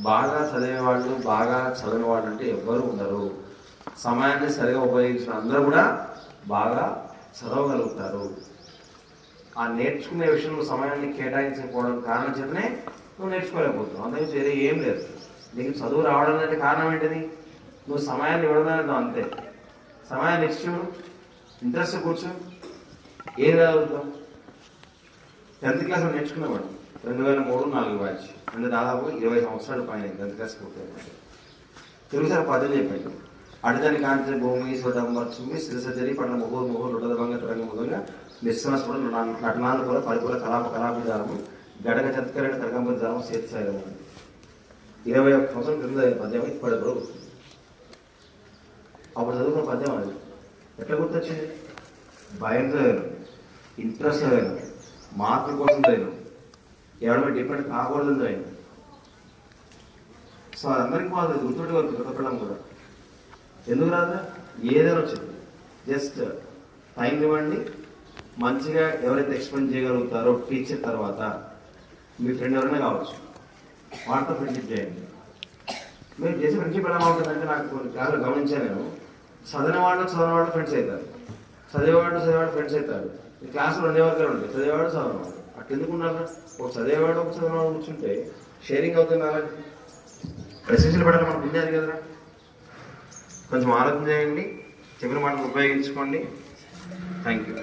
బాగా చదివేవాళ్ళు బాగా చదివిన వాళ్ళు అంటే ఎవ్వరు ఉండరు. సమయాన్ని సరిగా ఉపయోగించిన అందరూ కూడా బాగా చదవగలుగుతారు. ఆ నేర్చుకునే విషయంలో సమయాన్ని కేటాయించకపోవడం కారణం చేతనే నువ్వు నేర్చుకోలేకపోతున్నావు. అంతకు వేరే ఏం లేదు. నీకు చదువు రావడం అంటే కారణం ఏంటిది? నువ్వు సమయాన్ని ఇవ్వడం అంతే. సమయాన్ని ఇచ్చి ఇంట్రెస్ట్ కూర్చో, ఏం చదువుతాం? 10th క్లాస్లో నేర్చుకున్నావాడు 2003-4 బ్యాచ్ అంటే దాదాపు 20 సంవత్సరాల పైన 10th క్లాస్ పూర్తయింది. తెలుగుసారి పద్యం చెప్పండి. అడిదని కాంతి భూమి స్వటంబర్చుమి సిరసజరి పట్ల ముహూర్ రుటదభంగ తరంగ ముదంగా నిశ్వాస నటనాలు కూడా పరిపూల కళాభిధానము గడగ చత్కరణ తరగంప జాము చేతి సాగము. 21 సంవత్సరం క్రింద పద్యం ఇప్పటి కూడా గుర్తుంది. అప్పుడు చదువుకున్న పద్యం అది ఎట్లా గుర్తొచ్చింది? భయంతో ఇంట్రెస్ట్ అయినా, మార్కుల కోసం అయినా, ఎవరి డిపెండ్ కాకూడదు అయినా. సో అందరికీ వాళ్ళు గుర్తుండే వరకు గుర్తుపడడం కూడా ఎందుకు రాదా? ఏదైనా వచ్చింది, జస్ట్ టైం ఇవ్వండి. మంచిగా ఎవరైతే ఎక్స్ప్లెయిన్ చేయగలుగుతారో టీచర్ తర్వాత మీ ఫ్రెండ్ ఎవరైనా కావచ్చు, వాటితో ఫ్రెండ్షిప్ చేయండి. మీరు చేసే ఫ్రెండ్షిప్ ఎలా ఉంటుందంటే, నాకు కొన్ని క్లాసులు గమనించాను నేను. చదివిన వాళ్ళు ఫ్రెండ్స్ అవుతారు, చదివేవాడు ఫ్రెండ్స్ అవుతారు. ఈ క్లాసులో 2 వర్గాలు ఉంటాయి, చదివేవాడు చదవనవాడు. అట్లా ఎందుకు ఉన్నారు? ఒక చదివేవాడు ఒక చదివినవాడు కూర్చుంటే షేరింగ్ అవుతుంది. అలాగే రెసిషన్లు పెట్టాలి మనకు ఉండాలి కదా. కొంచెం ఆలోచన చేయండి, చెప్పిన మాటలు ఉపయోగించుకోండి. Thank you.